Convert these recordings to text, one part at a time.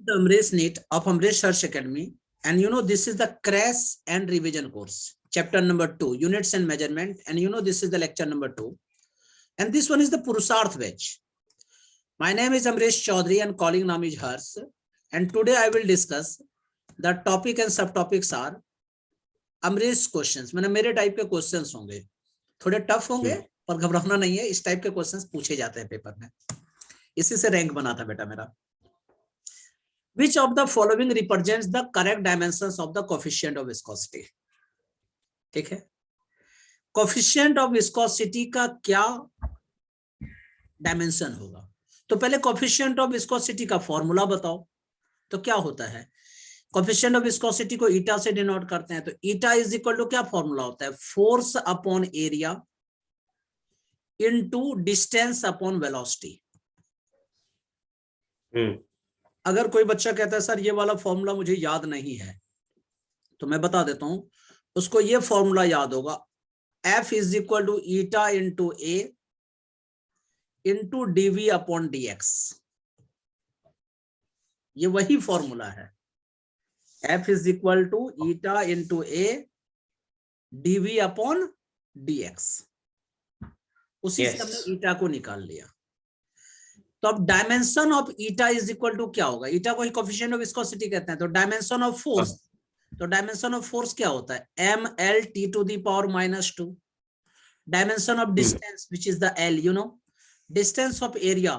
The Amresh NEET of Amresh Search Academy, and this is the crash and revision course, chapter number 2, units and measurement, and this is the lecture number 2, and this one is the Purusharth batch. My name is Amresh Chaudhary and calling name is Harsh, and today I will discuss the topic and subtopics are Amresh questions. मैंने मेरे type के questions होंगे, थोड़े tough होंगे पर घबराना नहीं है, इस टाइप के क्वेश्चंस पूछे जाते हैं पेपर में, इसी से रैंक बना था बेटा मेरा. Which of the following represents the correct dimensions of the coefficient of viscosity? ठीक है, coefficient of viscosity का क्या डायमेंशन होगा? तो पहले coefficient of viscosity का फॉर्मूला बताओ. तो क्या होता है? coefficient of viscosity को ईटा से डिनोट करते हैं, तो ईटा इज इक्वल टू क्या फॉर्मूला होता है? Force upon area into distance upon velocity. अगर कोई बच्चा कहता है सर ये वाला फॉर्मूला मुझे याद नहीं है, तो मैं बता देता हूं, उसको ये फॉर्मूला याद होगा, F is equal to eta into A into dv upon dx. ये वही फॉर्मूला है, F is equal to eta into A dv upon dx. उसी से हमने ईटा को निकाल लिया. तो अब dimension of eta is equal to क्या होगा? ईटा को ही कोएफिशिएंट ऑफ विस्कोसिटी कहते हैं. तो डायमेंशन ऑफ फोर्स, तो डायमेंशन ऑफ फोर्स क्या होता है? M L T to the power -2. Dimension of distance which is the L, distance of area,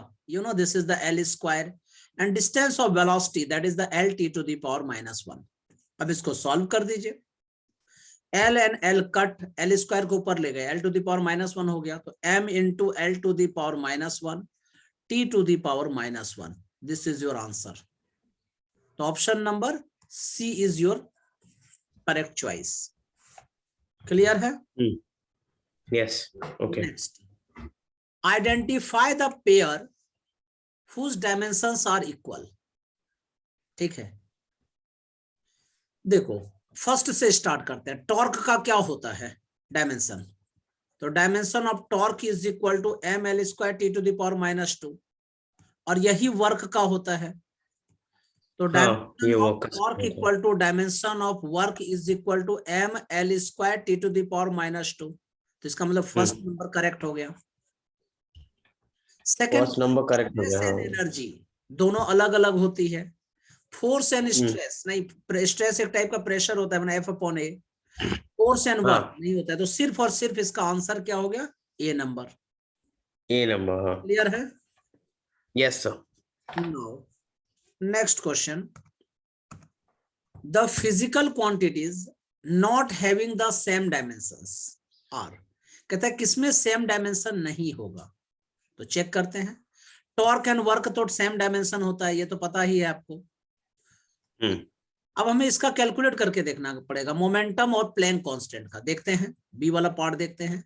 this is the L square, and distance of velocity that is the L T to the power -1. अब इसको solve कर दीजिए. L and L cut, L square को ऊपर ले गए, L to the power -1 हो गया, तो M into L to the power -1 t to the power -1. This is your answer. तो option number C is your correct choice. Clear है? Yes. Okay. Next, identify the pair whose dimensions are equal. ठीक है, देखो first से start करते हैं. Torque का क्या होता है डायमेंशन? तो dimension of torque is equal to M L square T to the power -2, और यही वर्क का होता है. तो dimension of torque equal to dimension of work is equal to M L square T to the power -2. तो इसका मतलब first number correct हो गया. सेकंड नंबर करेक्ट हो गया. एनर्जी दोनों अलग अलग होती है. फोर्स एंड स्ट्रेस नहीं, स्ट्रेस एक टाइप का प्रेशर होता है, मैंने F upon A. Force and work नहीं होता है. तो सिर्फ और सिर्फ इसका आंसर क्या हो गया? ए नंबर. ए नंबर. क्लियर है? Yes sir. Now, next question. The physical quantities not having the same dimensions are. कहता है किसमें सेम डायमेंशन नहीं होगा? तो चेक करते हैं. टॉर्क एंड वर्क तो सेम डायमेंशन होता है, ये तो पता ही है आपको. अब हमें इसका कैलकुलेट करके देखना पड़ेगा. मोमेंटम और प्लैंक कांस्टेंट का देखते हैं, बी वाला पार्ट देखते हैं.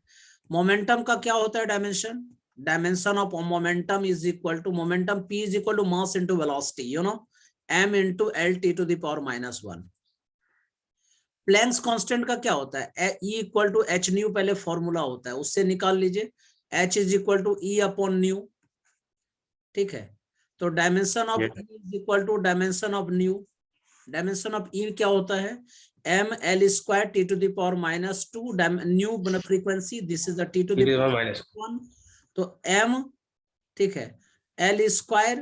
मोमेंटम का क्या होता है dimension? Dimension of momentum is equal to momentum P is equal to mass into velocity, m into L t to the power -1. Planck's constant का क्या होता है? E equal to h nu पहले फॉर्मूला होता है, उससे निकाल लीजिए. h is equal to E upon nu. ठीक है, तो dimension of E is equal to dimension of nu. Dimension of E क्या होता है? m l square t to the power -2. nu frequency, this is the t to the power -1. तो m, ठीक है, l square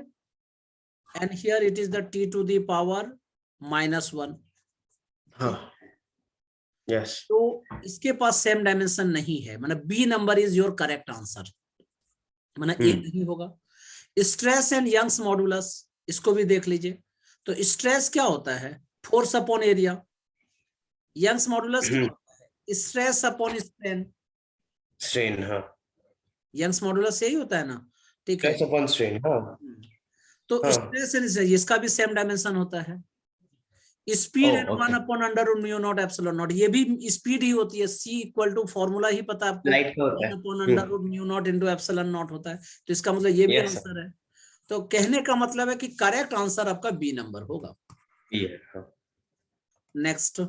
and here it is the t to the power -1. Yes. तो इसके पास same dimension नहीं है, मतलब B number is your correct answer, मतलब ए नहीं होगा. स्ट्रेस एंड यंग्स मॉडुलस, इसको भी देख लीजिए. तो स्ट्रेस क्या होता है? Force upon area. Young's modulus क्या होता है? Stress upon strain. स्ट्रेन. हाँ, यंग्स मॉडुलस यही होता है ना. ठीक है, स्ट्रेस अपॉन स्ट्रेन. तो स्ट्रेस एंड इसका भी सेम डायमेंशन होता है. Speed and 1 upon under root mu nought epsilon nought, ये भी स्पीड ही होती है. C इक्वल टू फॉर्मूला ही पता है आपको, 1 upon under root mu nought into epsilon not होता है. तो इसका मतलब ये भी आंसर है. तो कहने का मतलब है कि करेक्ट आंसर आपका बी नंबर होगा. Next,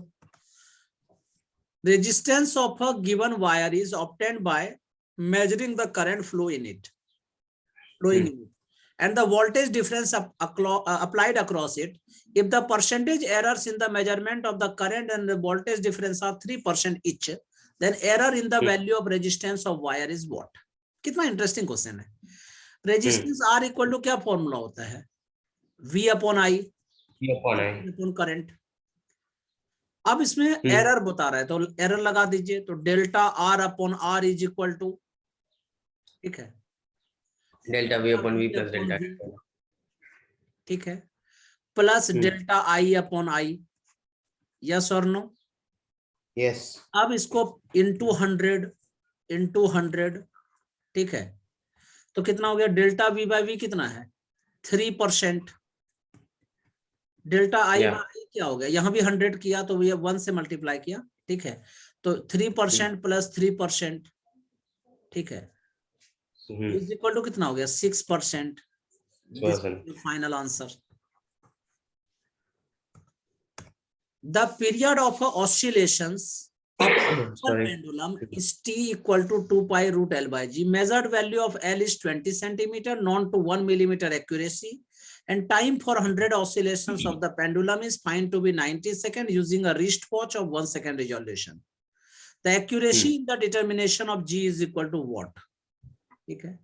resistance of a given wire is obtained by measuring the current flow in it, and the voltage difference applied across it, if the percentage errors in the measurement of the current and the voltage difference are 3% each, then error in the value of resistance of wire is what? कितना interesting question है. Resistance R equal to क्या formula होता है? V upon I upon current. अब इसमें error बता रहा है तो एरर लगा दीजिए. तो delta R upon R is equal to, ठीक है, delta V upon V plus delta, ठीक है, plus delta I upon I. Yes और नो? यस. अब इसको इंटू 100, ठीक है, तो कितना हो गया? डेल्टा V बाई V कितना है? 3%. डेल्टा I बाई क्या हो गया? यहाँ भी 100 किया तो ये 1 से मल्टीप्लाई किया, ठीक है, तो 3% प्लस 3%, ठीक है, इज इक्वल टू कितना हो गया? 6%. Final answer. The period of oscillations of pendulum is T equal to 2 pi root L by G. Measured value of L is 20 centimeter, known to 1 millimeter accuracy, and time for 100 oscillations of the pendulum is find to be 90 seconds using a wristwatch of 1 second resolution. The accuracy in the determination of G is equal to what? ठीक है.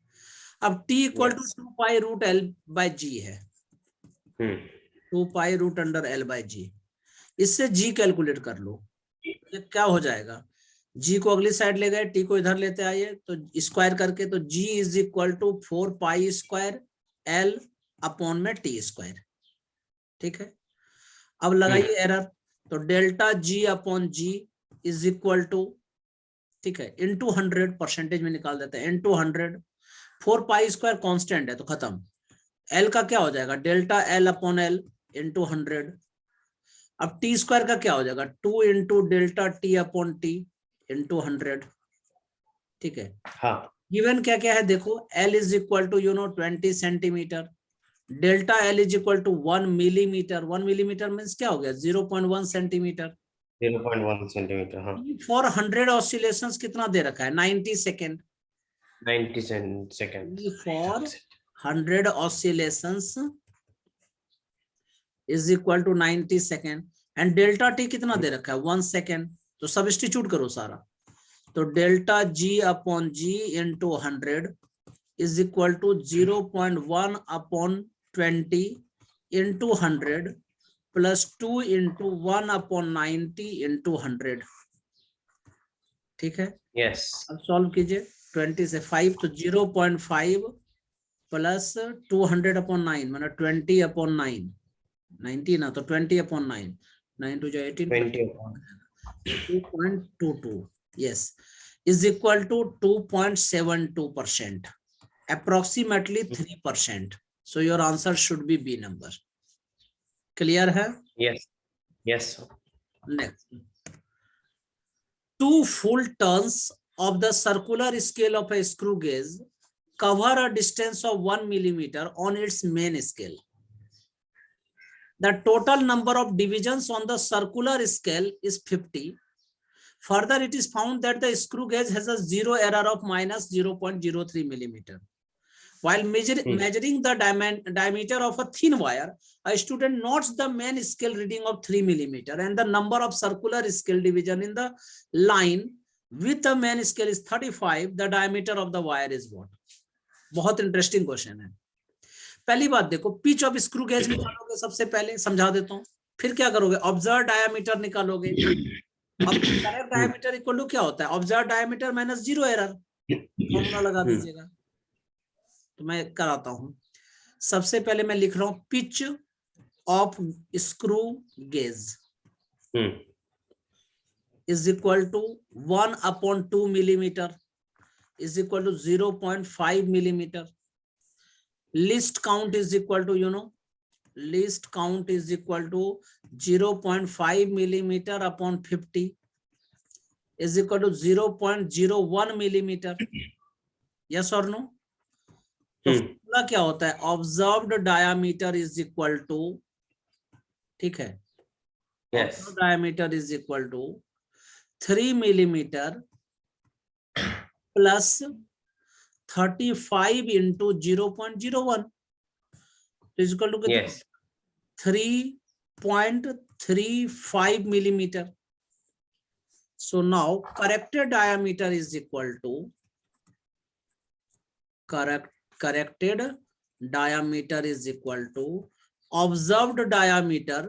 अब T equal to 2 pi root L by G है. 2 pi root under L by G. इससे G calculate कर लो. ये क्या हो जाएगा? G को अगली साइड ले गए, T को इधर लेते आइए, तो स्क्वायर करके, तो G is equal to 4 pi square L upon में T स्क्वायर. ठीक है. अब लगाइए एरर, तो delta G upon G is equal to, ठीक है, इंटू 100, परसेंटेज में निकाल देते हैं, इंटू 100. 4 पाई स्क्वायर कॉन्स्टेंट है तो खत्म. L का क्या हो जाएगा? Delta L upon L into 100. अब T स्क्वायर का क्या हो जाएगा? 2 into delta T upon T into 100. ठीक है. हाँ. गिवन क्या क्या है देखो. L is equal to 20 centimetre. Delta L is equal to 1 millimetre. 1 millimetre means क्या हो गया? 0.1 सेंटीमीटर. 0.1 सेंटीमीटर. हाँ. फॉर 100 ऑसिलेशंस कितना दे रखा है? 90 second. 90 second. For 100 oscillations is equal to 90 second. And delta T कितना दे रखा है? 1 सेकेंड. तो सब्स्टिट्यूट करो सारा. तो delta G upon G into 100 is equal to 0.1 upon 20 into 100 plus 2 into 1 upon 90 into 100. ठीक है. यस. अब सॉल्व कीजिए. 20 से 5 तो 0.5 प्लस 200 अपॉन 9 माना 20 अपॉन 9. 90 ना, तो 20 upon 9. 9 to 18. 2.22. Yes, is equal to 2.72%. Approximately 3%. So your answer should be B number. Clear है? Yes. Yes. Next. 2 full turns of the circular scale of a screw gauge cover a distance of 1 millimeter on its main scale. The total number of divisions on the circular scale is 50. Further, it is found that the screw gauge has a zero error of minus 0.03 millimeter. While measuring the diameter of a thin wire, a student notes the main scale reading of 3 millimeter and the number of circular scale division in the line with the main scale is 35. The diameter of the wire is what? बहुत interesting question है. पहली बात देखो, pitch of screw gauge निकालोगे सबसे पहले, समझा देता हूँ. फिर क्या करोगे? ऑब्जर्व डायामीटर निकालोगे. अब करेक्ट डायामीटर इक्वल टू क्या होता है? Observe diameter minus 0 error. Formula लगा दीजिएगा. तो मैं कराता हूँ. सबसे पहले मैं लिख रहा हूँ pitch of screw gauge is equal to 1 upon 2 millimetre is equal to 0.5 millimeter. Least count is equal to, least count is equal to 0.5 millimeter upon 50 is equal to 0.01 millimeter. Yes or no? तो formula क्या होता है? Observed diameter is equal to, ठीक है, observed diameter is equal to 3 millimetre plus 35 into 0.01. तो equal to कितना, Yes. 3.35 millimeter. So now corrected diameter is equal to corrected diameter is equal to observed diameter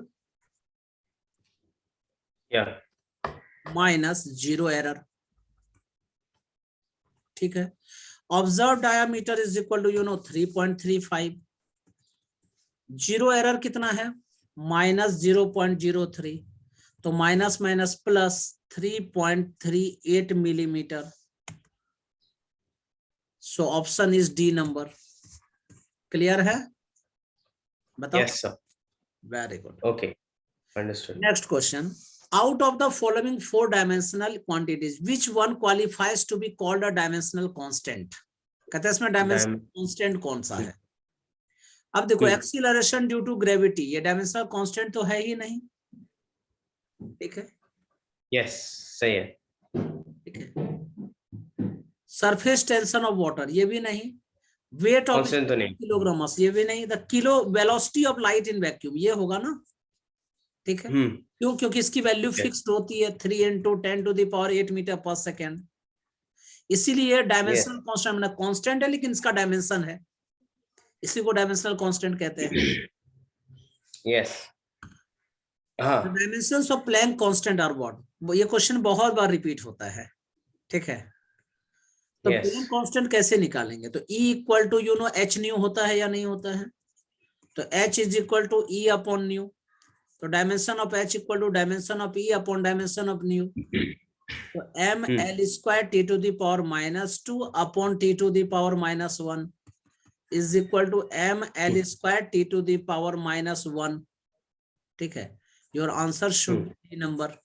Yeah. minus zero error. ठीक है, observed diameter is equal to 3.35. Zero error कितना है, -0.03, तो minus minus plus 3.38 millimetre. So option is D number. Clear है, बताओ. Yes, sir. Very good. Okay. Understood. Next question. Out of the following 4 dimensional quantities, which one qualifies to be called a dimensional constant? कहते हैं इसमें dimensional constant कौन सा है. अब देखो, एक्सीलरेशन ड्यू टू ग्रेविटी, ये डायमेंशनल कांस्टेंट तो है ही नहीं. ठीक है, Yes, सही है. ठीक है. सरफेस टेंशन ऑफ वाटर, ये भी नहीं. वेट ऑफ Constant तो नहीं. किलोग्राम, ये भी नहीं. The kilo velocity of light in vacuum, ये होगा ना. ठीक है, क्यों, क्योंकि इसकी वैल्यू फिक्स्ड होती है 3 × 10⁸ मीटर पर सेकेंड. इसीलिए डायमेंशनल कांस्टेंट कांस्टेंट है, लेकिन इसका डायमेंशन है, इसी को डायमेंशनल कांस्टेंट कहते हैं. Yes. हाँ. Dimensions of Planck constant are what. ये क्वेश्चन बहुत बार रिपीट होता है. ठीक है, तो Yes. प्लैंक कांस्टेंट कैसे निकालेंगे. तो E equal to h nu होता है या नहीं होता है. तो H is equal to E upon nu. तो dimension of H equal to dimension of E upon dimension of nu. तो ml² T⁻² upon T⁻⁻1 is equal to ml² T⁻⁻1. ठीक है, your answer should be number.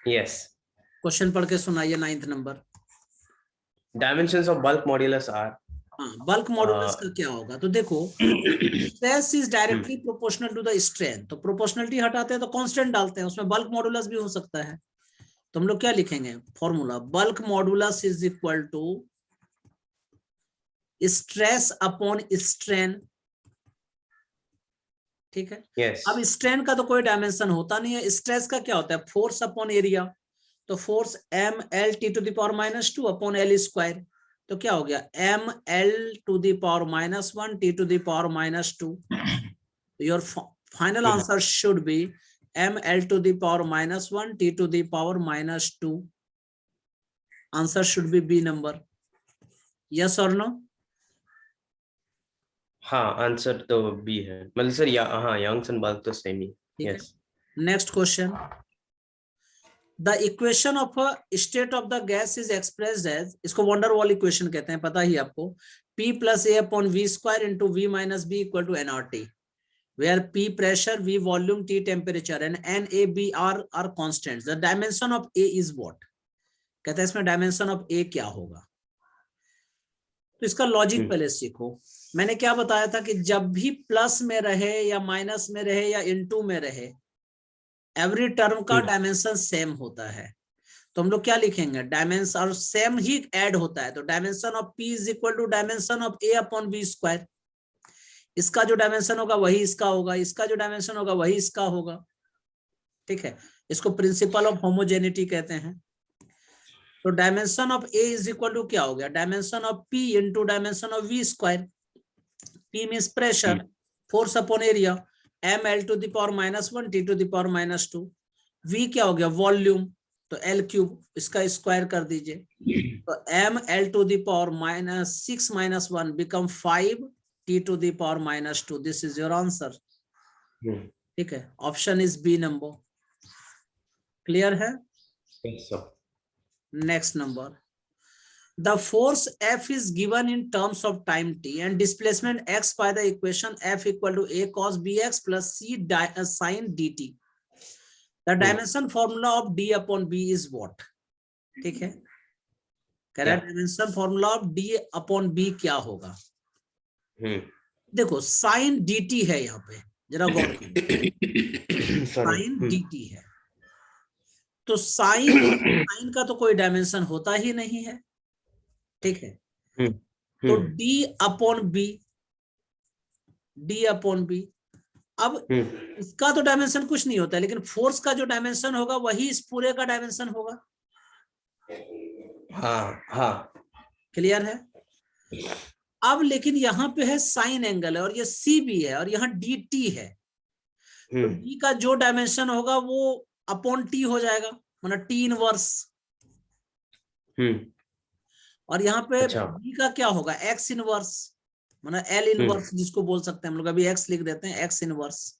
Yes. Question पढ़ के सुनाइए 9th number. Dimensions of bulk modulus are. हाँ, bulk modulus का क्या होगा. तो देखो, stress is directly proportional to the strain. तो प्रोपोर्शनलिटी हटाते हैं तो कांस्टेंट डालते हैं, उसमें बल्क मॉडुलस भी हो सकता है. तो हम लोग क्या लिखेंगे formula, bulk modulus is equal to stress upon strain. ठीक है. Yes. अब स्ट्रेन का तो कोई डायमेंशन होता नहीं है. स्ट्रेस का क्या होता है, फोर्स अपॉन एरिया. तो फोर्स ml⁻² अपॉन L². तो क्या हो गया, ml⁻⁻1 T⁻⁻². Your final answer should be ml⁻⁻1 T⁻⁻². Answer should be B number. Yes और नो. हाँ, आंसर तो बी है. मतलब सर हाँ, यंग्स एंड बल्क तो सेम ही. Yes. Next question. The equation of a state of the gas is expressed as, इसको van der Waals equation कहते हैं, पता ही आपको. P + A upon V² × V - B equal to nRT, where P pressure, V volume, T temperature and N, A, B are constants. The dimension of A is what? कहते हैं इसमें dimension of A क्या होगा. तो इसका logic पहले सीखो. मैंने क्या बताया था कि जब भी प्लस में रहे या माइनस में रहे या इनटू में रहे, एवरी टर्म का डायमेंशन सेम होता है. तो हम लोग क्या लिखेंगे, डायमेंशन और सेम ही ऐड होता है. तो dimension of P is equal to dimension of A upon B². इसका जो डायमेंशन होगा वही इसका होगा, इसका जो डायमेंशन होगा वही इसका होगा. ठीक है, इसको प्रिंसिपल ऑफ होमोजेनिटी कहते हैं. तो dimension of A is equal to क्या हो गया, dimension of P into dimension of V². P means pressure, force upon area, ml⁻⁻1 T⁻⁻². V क्या हो गया, वॉल्यूम, तो L³ इसका स्क्वायर कर दीजिए. तो ml⁻⁻6 - 1 5 T⁻⁻². This is your answer. ठीक है, option is B number. Clear है. Yes, sir. Next number. The force F is given in terms of time t and displacement x by the equation F equal to A cos bx plus C sin dt. The dimension formula of d upon b is what? ठीक है, correct. Dimension formula of d upon b क्या होगा. देखो sign dt है यहाँ पे, जरा गौर कीजिए. साइन dt है, तो साइन का तो कोई डायमेंशन होता ही नहीं है. ठीक है, तो डी अपॉन बी। अब इसका तो डायमेंशन कुछ नहीं होता है, लेकिन फोर्स का जो डायमेंशन होगा वही इस पूरे का डायमेंशन होगा। हाँ हाँ क्लियर है? अब लेकिन यहाँ पे है साइन एंगल है और ये सी भी है और यहाँ डी टी है, तो डी का जो डायमेंशन होगा वो अपॉन टी हो जाएगा, मतलब टी इनवर्स। और यहाँ पे अच्छा। बी का क्या होगा? एक्स इनवर्स, मतलब एल इनवर्स जिसको बोल सकते हैं हम लोग, अभी एक्स लिख देते हैं, एक्स इनवर्स।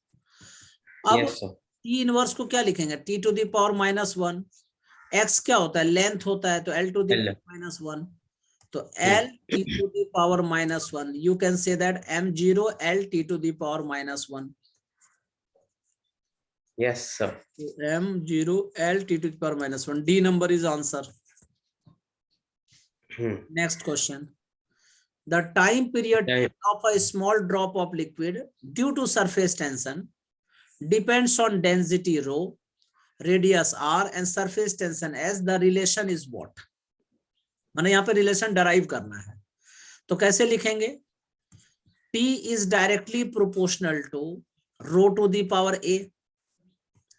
अब टी इनवर्स को क्या लिखेंगे? T to the power -1। X क्या होता है? लेंथ होता है, तो एल टू दी पावर -1, तो L T to the power -1। You can say that m0 l t to the power -1। Yes sir. m0 l t to the power -1। D number is answer. Next question. The time period of a small drop of liquid due to surface tension depends on density rho, radius r and surface tension s. The relation is what? मैंने यहाँ पे relation derive करना है, तो कैसे लिखेंगे? P is directly proportional to rho to the power a,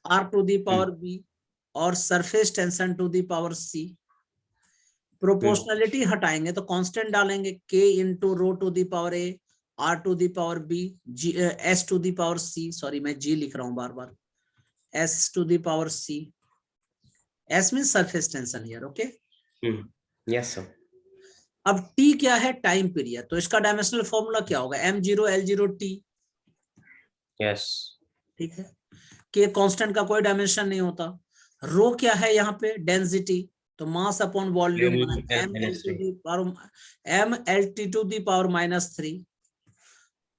r to the power b और surface tension to the power c. Proportionality हटाएंगे तो कांस्टेंट डालेंगे, k into rho to the power A, r to the power b, s to the power c। Sorry मैं g लिख रहा हूं बार बार, s to the power c। s mean surface tension here. Okay, yes sir. अब t क्या है? Time period. तो इसका डायमेंशनल फॉर्मूला क्या होगा? m0 l0 t। यस, ठीक है, k कांस्टेंट का कोई डायमेंशन नहीं होता। रो क्या है यहाँ पे? डेंसिटी, तो mass upon volume, m l t to the power -3।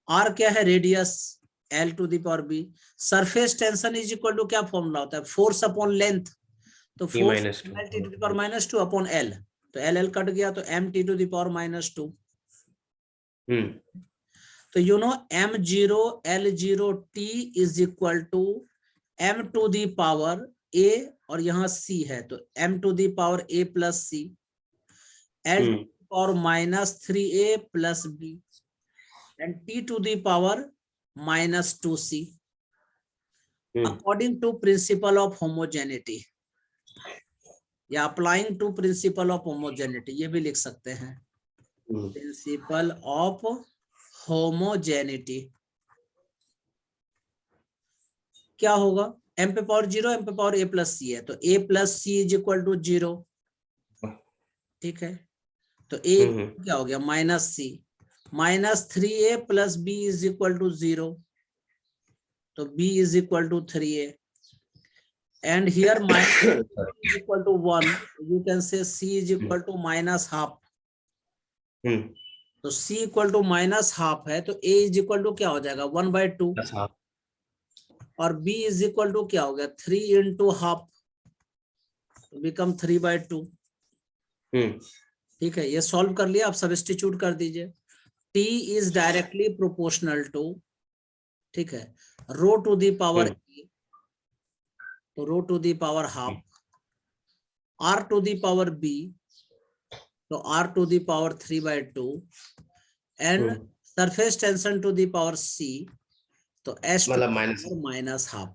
r क्या है? Radius, l to the power b। Surface tension is equal to क्या फॉर्मूला होता है? फोर्स अपॉन लेंथ, तो force l t to the power -2 upon l, तो l cut गया तो m t to the power -2। तो you know m0 l0 t is equal to m to the power a और यहाँ c है, तो m to the power a plus c, l to the power -3a plus b and t to the power -2c according to principle of homogeneity या applying to principle of homogeneity, ये भी लिख सकते हैं, principle of homogeneity। क्या होगा? m पे power 0, m पे पावर a प्लस c है, तो a plus c is equal to 0। ठीक है, तो a क्या हो गया? -c, -3a plus b is equal to 0, तो b is equal to 3a and here is equal to 1, you can say c is equal to -12। तो c equal to -12 है, तो a इज इक्वल टू क्या हो जाएगा? 1/2 और b is equal to क्या हो गया? 3 इंटू हाफ, बिकम 3/2। ठीक है, ये सॉल्व कर लिया, आप सब्स्टिट्यूट कर दीजिए। t is directly proportional to, ठीक है, rho to the power e, तो rho to the power half, r to the power b, तो r to the power 3/2 and surface tension to the power c, तो s to -12।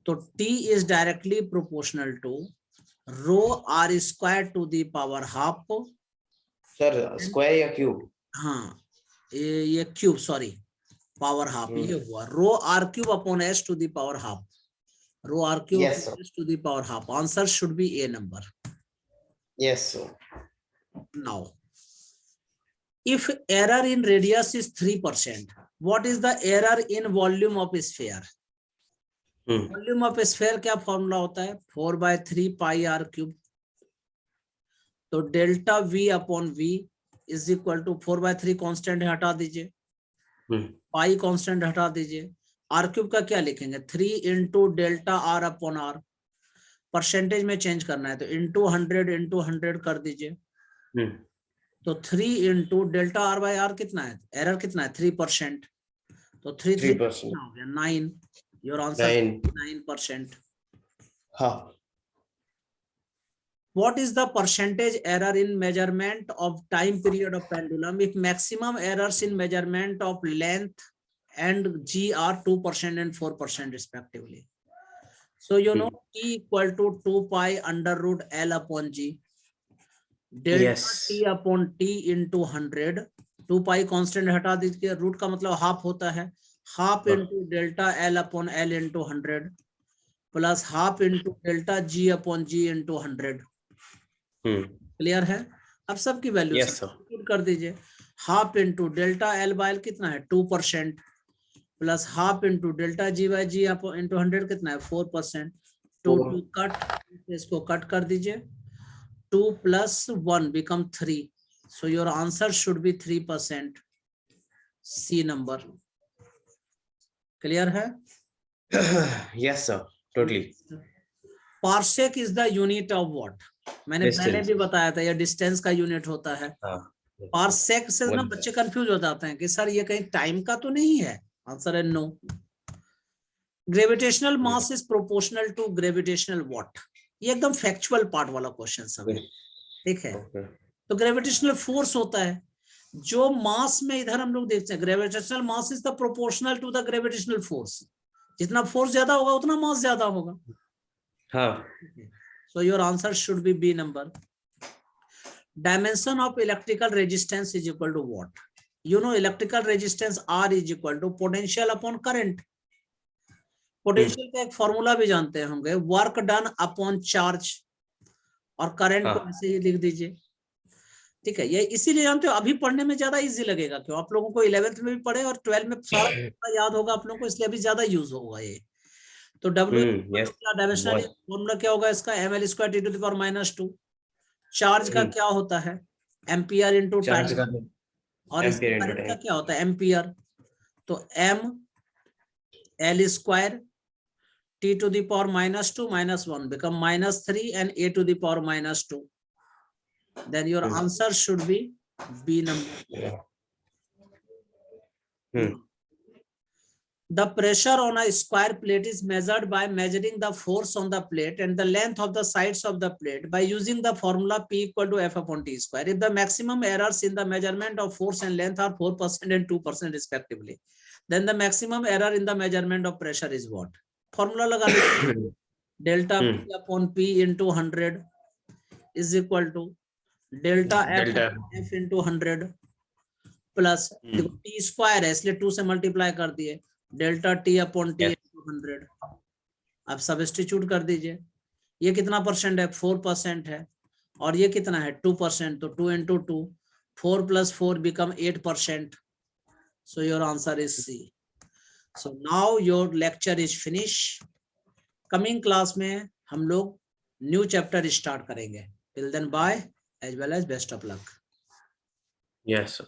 तो t is directly proportional to rho r square to the power half. Sir square या cube? हाँ, ये cube, sorry power half, ये हुआ rho r cube upon s to the power half, rho r cube upon s to the power half. Answer should be a number. Yes sir. Now if error in radius is 3%, what is the error in volume of sphere? Volume of sphere क्या formula होता है? 4/3 pi r cube. तो delta v upon v is equal to 4/3 constant हटा दीजिए, पाई constant हटा दीजिए, r cube का क्या लिखेंगे? 3 into delta r upon r। Percentage में चेंज करना है तो इंटू 100 कर दीजिए, तो 3 into delta r by r कितना है? एरर कितना है? 3%, तो 3% हो गया 9। Your answer 9%। हाँ, What is the percentage error in measurement of time period of pendulum if maximum errors in measurement of length and G are 2% and 4% respectively? So you know T equal to 2 pi under root L upon G. Delta Yes. T upon T into 100. 2 pi constant हटा दीजिए, root का मतलब half होता है, half into delta L upon L into 100 plus half into delta G upon G into 100. Clear है? अब सबकी value कर दीजिए. Half into delta L by L कितना है 2% plus half into delta G by G into 100 कितना है 4%. 2 to cut, इसको कट कर दीजिए. 2 plus 1 become 3. So your answer should be 3%. C number. Clear है? Yes sir, totally. Parsec is the unit of what? मैंने पहले भी बताया था, ये डिस्टेंस का यूनिट होता है. पारसेक से ना बच्चे कंफ्यूज हो जाते हैं कि सर ये कहीं टाइम का तो नहीं है. आंसर है no. Gravitational mass is proportional to gravitational what? ये एकदम फैक्चुअल पार्ट वाला क्वेश्चन सब है, ठीक है. तो ग्रेविटेशनल फोर्स होता है जो मास में, इधर हम लोग देखते हैं gravitational mass is the proportional to the gravitational force. जितना फोर्स ज्यादा होगा उतना मास ज्यादा होगा. हाँ. So your answer should be B number. Dimension of electrical resistance is equal to what? You know electrical resistance R is equal to potential upon current. Potential का एक formula भी जानते होंगे, वर्क डन अपॉन चार्ज, और current को ऐसे ही लिख दीजिए. ठीक है, ये इसीलिए जानते हो, अभी पढ़ने में ज्यादा इजी लगेगा. क्यों? आप लोगों को 11th में भी पढ़े और 12th में सारा याद होगा आप लोगों को, इसलिए अभी ज्यादा यूज होगा ये. तो W डायमेंशनल फॉर्मूला क्या होगा इसका? ml square T to the power -2. Charge का क्या होता है? Ampere into time. और इसका करंट का क्या होता है? एम्पियर. तो m l square t to the power -2 -1 become -3 and a to the power -2. Then your answer should be B number. The pressure on a square plate is measured by measuring the force on the plate and the length of the sides of the plate by using the formula P equal to F upon T square. If the maximum errors in the measurement of force and length are 4% and 2% respectively, then the maximum error in the measurement of pressure is what? Formula लगा लीजिए. Delta P upon P into 100 is equal to delta F into 100 plus T square है इसलिए 2 से multiply कर दिए. Delta T upon T 100. आप substitute कर दीजिए. ये कितना परसेंट है? 4% है. और ये कितना है? 2%. तो 2 into 2, 4 plus 4 become 8%. So your answer is C. So now your lecture is finished. Coming class में हम लोग न्यू चैप्टर स्टार्ट करेंगे. Till then bye as well as best of luck. Yes sir.